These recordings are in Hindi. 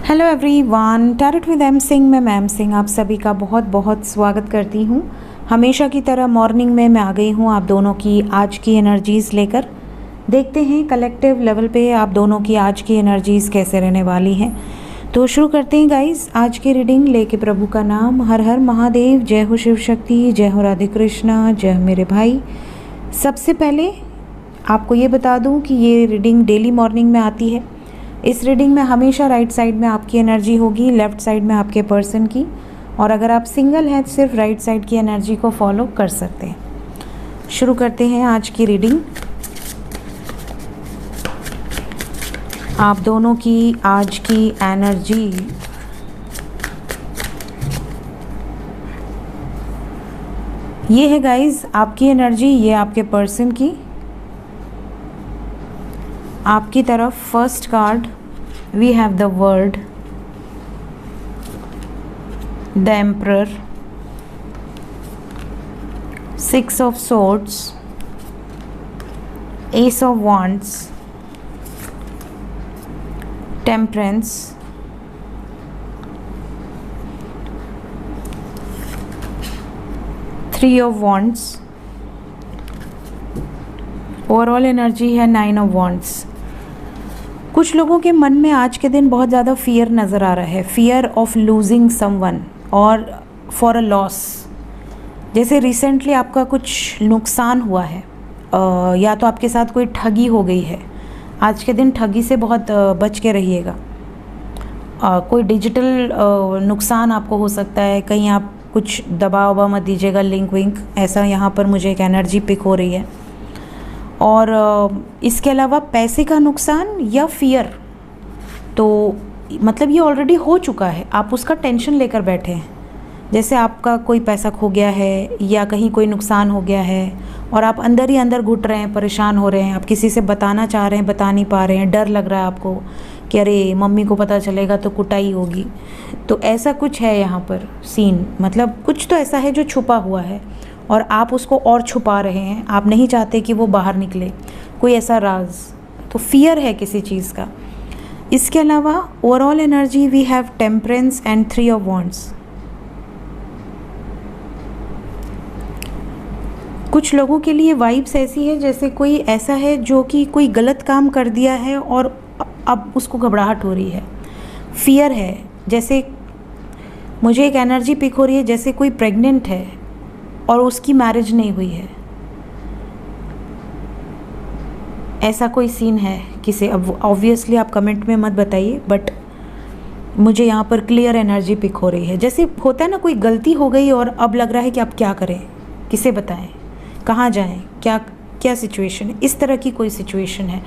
Hello everyone, tarot with M Singh में मैम सिंह आप सभी का बहुत बहुत स्वागत करती हूँ। हमेशा की तरह मॉर्निंग में मैं आ गई हूँ आप दोनों की आज की एनर्जीज़ लेकर। देखते हैं कलेक्टिव लेवल पे आप दोनों की आज की एनर्जीज़ कैसे रहने वाली हैं। तो शुरू करते हैं गाइस आज की रीडिंग लेके। प्रभु का नाम, हर हर महादेव, जय हो शिव शक्ति, जय हो राधे कृष्णा, जय हो मेरे भाई। सबसे पहले आपको ये बता दूँ कि ये रीडिंग डेली मॉर्निंग में आती है। इस रीडिंग में हमेशा राइट साइड में आपकी एनर्जी होगी, लेफ़्ट साइड में आपके पर्सन की, और अगर आप सिंगल हैं तो सिर्फ राइट साइड की एनर्जी को फॉलो कर सकते हैं। शुरू करते हैं आज की रीडिंग। आप दोनों की आज की एनर्जी ये है गाइस, आपकी एनर्जी, ये आपके पर्सन की। आपकी तरफ first card we have the world, the emperor, six of swords, ace of wands, temperance, three of wands. Overall energy है नाइन ऑफ वॉन्ड्स। कुछ लोगों के मन में आज के दिन बहुत ज़्यादा फियर नज़र आ रहा है, फियर ऑफ लूजिंग समवन और फॉर अ लॉस। जैसे रिसेंटली आपका कुछ नुकसान हुआ है, या तो आपके साथ कोई ठगी हो गई है। आज के दिन ठगी से बहुत बच के रहिएगा। कोई डिजिटल नुकसान आपको हो सकता है, कहीं आप कुछ दबा वबा मत दीजिएगा, लिंक विंक, ऐसा यहाँ पर मुझे एक एनर्जी पिक हो रही है। और इसके अलावा पैसे का नुकसान या फियर, तो मतलब ये ऑलरेडी हो चुका है, आप उसका टेंशन लेकर बैठे हैं। जैसे आपका कोई पैसा खो गया है या कहीं कोई नुकसान हो गया है और आप अंदर ही अंदर घुट रहे हैं, परेशान हो रहे हैं, आप किसी से बताना चाह रहे हैं, बता नहीं पा रहे हैं, डर लग रहा है आपको कि अरे मम्मी को पता चलेगा तो कुटाई होगी। तो ऐसा कुछ है यहाँ पर सीन, मतलब कुछ तो ऐसा है जो छुपा हुआ है और आप उसको और छुपा रहे हैं, आप नहीं चाहते कि वो बाहर निकले, कोई ऐसा राज। तो फियर है किसी चीज़ का। इसके अलावा overall energy we have temperance and three of wands. कुछ लोगों के लिए वाइब्स ऐसी है जैसे कोई ऐसा है जो कि कोई गलत काम कर दिया है और अब उसको घबराहट हो रही है, फियर है। जैसे मुझे एक एनर्जी पिक हो रही है जैसे कोई प्रेग्नेंट है और उसकी मैरिज नहीं हुई है, ऐसा कोई सीन है किसी। अब ऑब्वियसली आप कमेंट में मत बताइए, बट मुझे यहाँ पर क्लियर एनर्जी पिक हो रही है। जैसे होता है ना, कोई गलती हो गई और अब लग रहा है कि आप क्या करें, किसे बताएं, कहाँ जाएं, क्या क्या सिचुएशन है, इस तरह की कोई सिचुएशन है,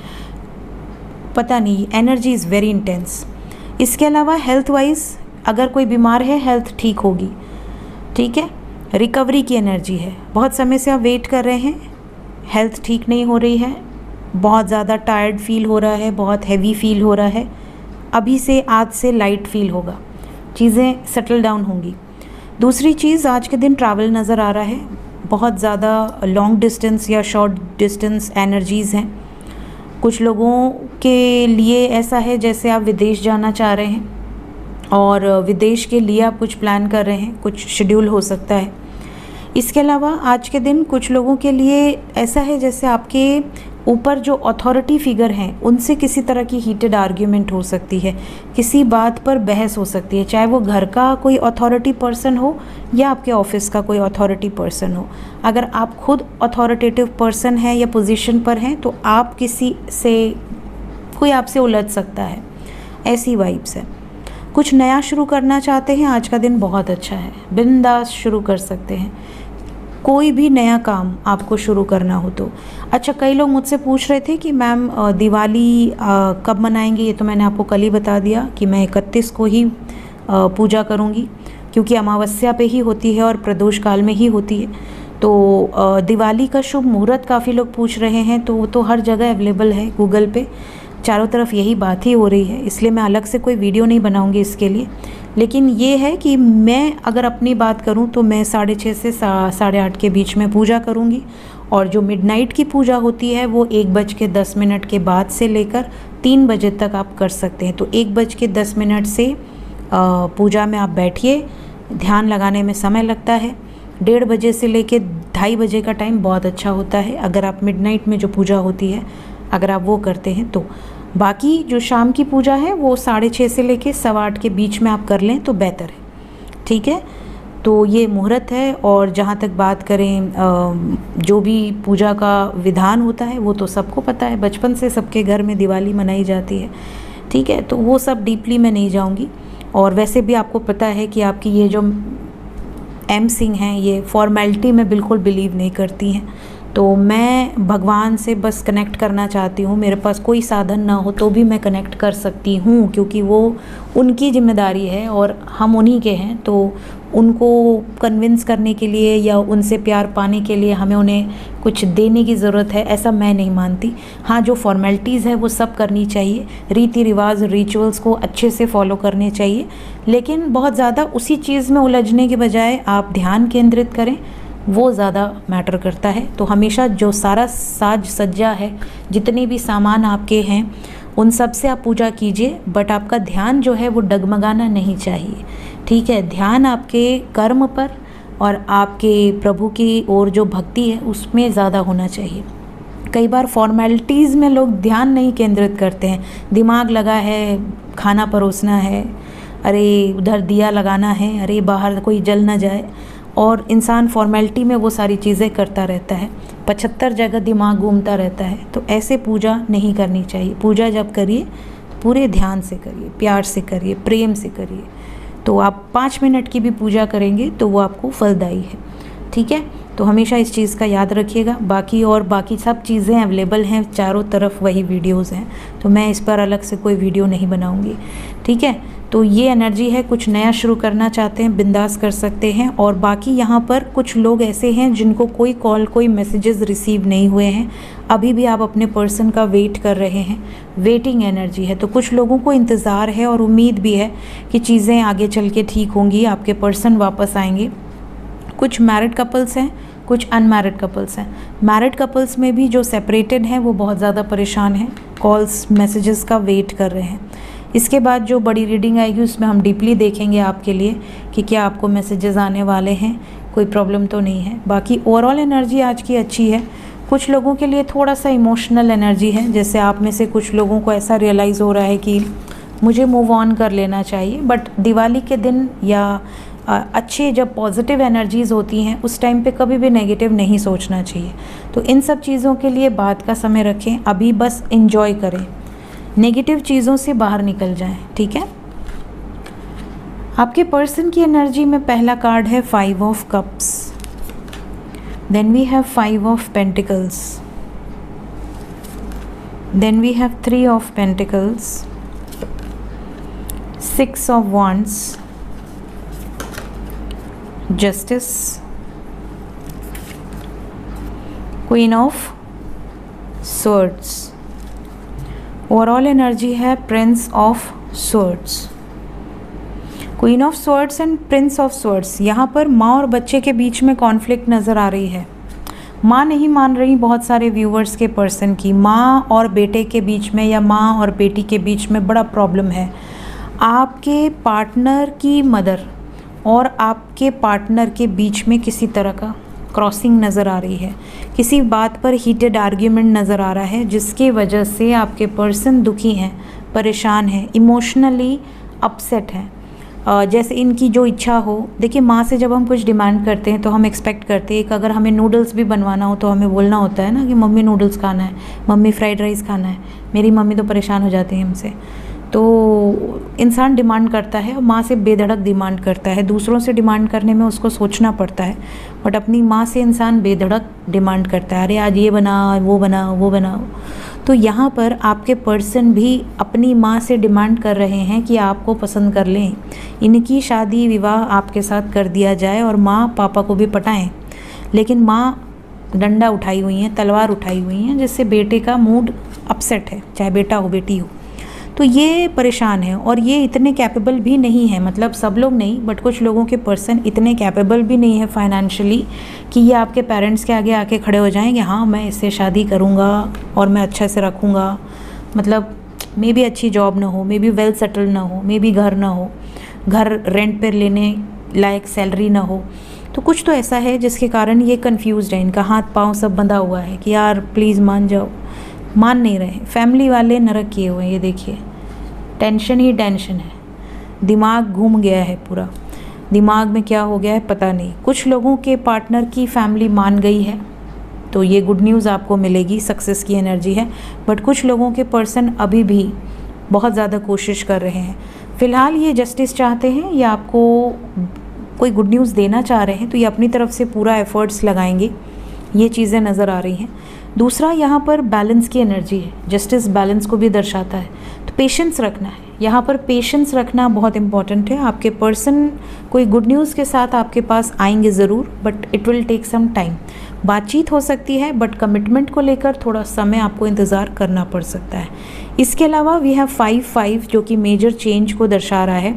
पता नहीं। Energy is very intense. इसके अलावा हेल्थ वाइज अगर कोई बीमार है, हेल्थ ठीक होगी, ठीक है। रिकवरी की एनर्जी है, बहुत समय से आप वेट कर रहे हैं, हेल्थ ठीक नहीं हो रही है, बहुत ज़्यादा टायर्ड फील हो रहा है, बहुत हैवी फील हो रहा है, अभी से आज से लाइट फील होगा, चीज़ें सेटल डाउन होंगी। दूसरी चीज़, आज के दिन ट्रैवल नज़र आ रहा है, बहुत ज़्यादा लॉन्ग डिस्टेंस या शॉर्ट डिस्टेंस एनर्जीज़ हैं। कुछ लोगों के लिए ऐसा है जैसे आप विदेश जाना चाह रहे हैं और विदेश के लिए आप कुछ प्लान कर रहे हैं, कुछ शेड्यूल हो सकता है। इसके अलावा आज के दिन कुछ लोगों के लिए ऐसा है जैसे आपके ऊपर जो अथॉरिटी फिगर हैं उनसे किसी तरह की हीटेड आर्ग्यूमेंट हो सकती है, किसी बात पर बहस हो सकती है, चाहे वो घर का कोई अथॉरिटी पर्सन हो या आपके ऑफिस का कोई अथॉरिटी पर्सन हो। अगर आप खुद अथॉरिटेटिव पर्सन हैं या पोजीशन पर हैं तो आप किसी से, कोई आपसे उलझ सकता है, ऐसी वाइब्स है। कुछ नया शुरू करना चाहते हैं, आज का दिन बहुत अच्छा है, बिंदास शुरू कर सकते हैं कोई भी नया काम आपको शुरू करना हो तो। अच्छा, कई लोग मुझसे पूछ रहे थे कि मैम दिवाली कब मनाएंगे, ये तो मैंने आपको कल ही बता दिया कि मैं 31 को ही पूजा करूँगी, क्योंकि अमावस्या पे ही होती है और प्रदोष काल में ही होती है। तो दिवाली का शुभ मुहूर्त काफ़ी लोग पूछ रहे हैं, तो वो तो हर जगह अवेलेबल है, गूगल पे चारों तरफ यही बात ही हो रही है, इसलिए मैं अलग से कोई वीडियो नहीं बनाऊंगी इसके लिए। लेकिन ये है कि मैं अगर अपनी बात करूं तो मैं 6:30 से 8:30 के बीच में पूजा करूंगी और जो मिडनाइट की पूजा होती है वो 1:10 के बाद से लेकर 3 बजे तक आप कर सकते हैं। तो 1:10 से पूजा में आप बैठिए, ध्यान लगाने में समय लगता है। 1:30 बजे से लेके 2:30 बजे का टाइम बहुत अच्छा होता है अगर आप मिडनाइट में जो पूजा होती है अगर आप वो करते हैं तो। बाकी जो शाम की पूजा है वो 6:30 से लेके 8:15 के बीच में आप कर लें तो बेहतर है, ठीक है। तो ये मुहूर्त है। और जहाँ तक बात करें जो भी पूजा का विधान होता है वो तो सबको पता है, बचपन से सबके घर में दिवाली मनाई जाती है, ठीक है। तो वो सब डीपली मैं नहीं जाऊँगी। और वैसे भी आपको पता है कि आपकी ये जो एम सिंह हैं ये फॉर्मेलिटी में बिल्कुल बिलीव नहीं करती हैं। तो मैं भगवान से बस कनेक्ट करना चाहती हूँ, मेरे पास कोई साधन ना हो तो भी मैं कनेक्ट कर सकती हूँ, क्योंकि वो उनकी जिम्मेदारी है और हम उन्हीं के हैं। तो उनको कन्विंस करने के लिए या उनसे प्यार पाने के लिए हमें उन्हें कुछ देने की ज़रूरत है, ऐसा मैं नहीं मानती। हाँ, जो फॉर्मेलिटीज़ है वो सब करनी चाहिए, रीति रिवाज रिचुअल्स को अच्छे से फॉलो करने चाहिए, लेकिन बहुत ज़्यादा उसी चीज़ में उलझने के बजाय आप ध्यान केंद्रित करें, वो ज़्यादा मैटर करता है। तो हमेशा जो सारा साज सज्जा है, जितने भी सामान आपके हैं, उन सब से आप पूजा कीजिए, बट आपका ध्यान जो है वो डगमगाना नहीं चाहिए, ठीक है। ध्यान आपके कर्म पर और आपके प्रभु की ओर जो भक्ति है उसमें ज़्यादा होना चाहिए। कई बार फॉर्मेलिटीज़ में लोग ध्यान नहीं केंद्रित करते हैं, दिमाग लगा है, खाना परोसना है, अरे उधर दिया लगाना है, अरे बाहर कोई जल ना जाए, और इंसान फॉर्मेलिटी में वो सारी चीज़ें करता रहता है, 75 जगह दिमाग घूमता रहता है। तो ऐसे पूजा नहीं करनी चाहिए। पूजा जब करिए पूरे ध्यान से करिए, प्यार से करिए, प्रेम से करिए। तो आप 5 मिनट की भी पूजा करेंगे तो वो आपको फलदायी है, ठीक है। तो हमेशा इस चीज़ का याद रखिएगा। बाकी सब चीज़ें अवेलेबल हैं, चारों तरफ वही वीडियोज़ हैं, तो मैं इस पर अलग से कोई वीडियो नहीं बनाऊँगी, ठीक है। तो ये एनर्जी है, कुछ नया शुरू करना चाहते हैं बिंदास कर सकते हैं। और बाकी यहाँ पर कुछ लोग ऐसे हैं जिनको कोई कॉल कोई मैसेजेस रिसीव नहीं हुए हैं, अभी भी आप अपने पर्सन का वेट कर रहे हैं, वेटिंग एनर्जी है। तो कुछ लोगों को इंतज़ार है और उम्मीद भी है कि चीज़ें आगे चल के ठीक होंगी, आपके पर्सन वापस आएंगे। कुछ मैरिड कपल्स हैं, कुछ अनमैरिड कपल्स हैं। मैरिड कपल्स में भी जो सेपरेटेड हैं वो बहुत ज़्यादा परेशान हैं, कॉल्स मैसेजेस का वेट कर रहे हैं। इसके बाद जो बड़ी रीडिंग आएगी उसमें हम डीपली देखेंगे आपके लिए कि क्या आपको मैसेजेस आने वाले हैं, कोई प्रॉब्लम तो नहीं है। बाकी ओवरऑल एनर्जी आज की अच्छी है। कुछ लोगों के लिए थोड़ा सा इमोशनल एनर्जी है, जैसे आप में से कुछ लोगों को ऐसा रियलाइज़ हो रहा है कि मुझे मूव ऑन कर लेना चाहिए। बट दिवाली के दिन या अच्छे जब पॉजिटिव एनर्जीज़ होती हैं उस टाइम पे कभी भी नेगेटिव नहीं सोचना चाहिए। तो इन सब चीज़ों के लिए बाद का समय रखें, अभी बस एंजॉय करें, नेगेटिव चीज़ों से बाहर निकल जाएं, ठीक है। आपके पर्सन की एनर्जी में पहला कार्ड है 5 of cups, then we have 5 of pentacles, then we have 3 of pentacles, 6 of wands, justice, queen of swords। Overall energy है prince of swords. Queen of swords and prince of swords. यहाँ पर माँ और बच्चे के बीच में कॉन्फ्लिक्ट नज़र आ रही है। माँ नहीं मान रही बहुत सारे व्यूवर्स के पर्सन की, माँ और बेटे के बीच में या माँ और बेटी के बीच में बड़ा प्रॉब्लम है। आपके पार्टनर की मदर और आपके पार्टनर के बीच में किसी तरह का क्रॉसिंग नज़र आ रही है, किसी बात पर हीटेड आर्ग्यूमेंट नज़र आ रहा है, जिसके वजह से आपके पर्सन दुखी हैं, परेशान हैं, इमोशनली अपसेट हैं। जैसे इनकी जो इच्छा हो, देखिए माँ से जब हम कुछ डिमांड करते हैं तो हम एक्सपेक्ट करते हैं कि अगर हमें नूडल्स भी बनवाना हो तो हमें बोलना होता है ना कि मम्मी नूडल्स खाना है, मम्मी फ्राइड राइस खाना है। मेरी मम्मी तो परेशान हो जाती है हमसे। तो इंसान डिमांड करता है और माँ से बेधड़क डिमांड करता है। दूसरों से डिमांड करने में उसको सोचना पड़ता है, बट अपनी माँ से इंसान बेधड़क डिमांड करता है, अरे आज ये बना, वो बना, वो बनाओ। तो यहाँ पर आपके पर्सन भी अपनी माँ से डिमांड कर रहे हैं कि आपको पसंद कर लें, इनकी शादी विवाह आपके साथ कर दिया जाए और माँ पापा को भी पटाएं। लेकिन माँ डंडा उठाई हुई हैं, तलवार उठाई हुई हैं, जिससे बेटे का मूड अपसेट है, चाहे बेटा हो बेटी हो। तो ये परेशान है और ये इतने कैपेबल भी नहीं है, मतलब सब लोग नहीं बट कुछ लोगों के पर्सन इतने कैपेबल भी नहीं है फाइनेंशियली कि ये आपके पेरेंट्स के आगे आके खड़े हो जाएंगे, हाँ मैं इससे शादी करूँगा और मैं अच्छे से रखूँगा। मतलब मे बी अच्छी जॉब ना हो, मे बी वेल सेटल ना हो, मे बी घर ना हो, घर रेंट पर लेने लायक सैलरी ना हो। तो कुछ तो ऐसा है जिसके कारण ये कंफ्यूज्ड है, इनका हाथ पाँव सब बंधा हुआ है कि यार प्लीज़ मान जाओ, मान नहीं रहे। फैमिली वाले नरक किए हुए हैं, ये देखिए टेंशन ही टेंशन है, दिमाग घूम गया है पूरा, दिमाग में क्या हो गया है पता नहीं। कुछ लोगों के पार्टनर की फैमिली मान गई है तो ये गुड न्यूज़ आपको मिलेगी, सक्सेस की एनर्जी है। बट कुछ लोगों के पर्सन अभी भी बहुत ज़्यादा कोशिश कर रहे हैं। फ़िलहाल ये जस्टिस चाहते हैं या आपको कोई गुड न्यूज़ देना चाह रहे हैं, तो ये अपनी तरफ से पूरा एफर्ट्स लगाएंगे, ये चीज़ें नज़र आ रही हैं। दूसरा यहाँ पर बैलेंस की एनर्जी है, जस्टिस बैलेंस को भी दर्शाता है, तो पेशेंस रखना है। यहाँ पर पेशेंस रखना बहुत इंपॉर्टेंट है। आपके पर्सन कोई गुड न्यूज़ के साथ आपके पास आएंगे ज़रूर, but it will take some time. बातचीत हो सकती है बट कमिटमेंट को लेकर थोड़ा समय आपको इंतज़ार करना पड़ सकता है। इसके अलावा वी हैव 5-5 जो कि मेजर चेंज को दर्शा रहा है,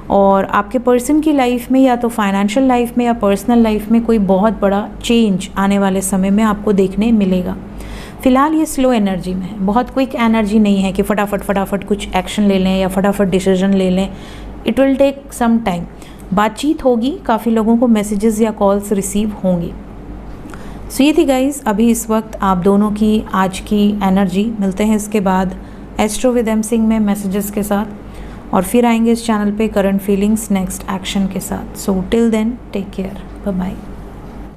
और आपके पर्सन की लाइफ में या तो फाइनेंशियल लाइफ में या पर्सनल लाइफ में कोई बहुत बड़ा चेंज आने वाले समय में आपको देखने मिलेगा। फ़िलहाल ये स्लो एनर्जी में है, बहुत क्विक एनर्जी नहीं है कि फटाफट कुछ एक्शन ले लें या फटाफट डिसीजन ले लें। It will take some time. बातचीत होगी, काफ़ी लोगों को मैसेजेस या कॉल्स रिसीव होंगी। सो ये थी गाइज़ अभी इस वक्त आप दोनों की आज की एनर्जी। मिलते हैं इसके बाद एस्ट्रो विद एम सिंह में मैसेजेस के साथ, और फिर आएंगे इस चैनल पे करंट फीलिंग्स नेक्स्ट एक्शन के साथ। So till then take care, bye bye.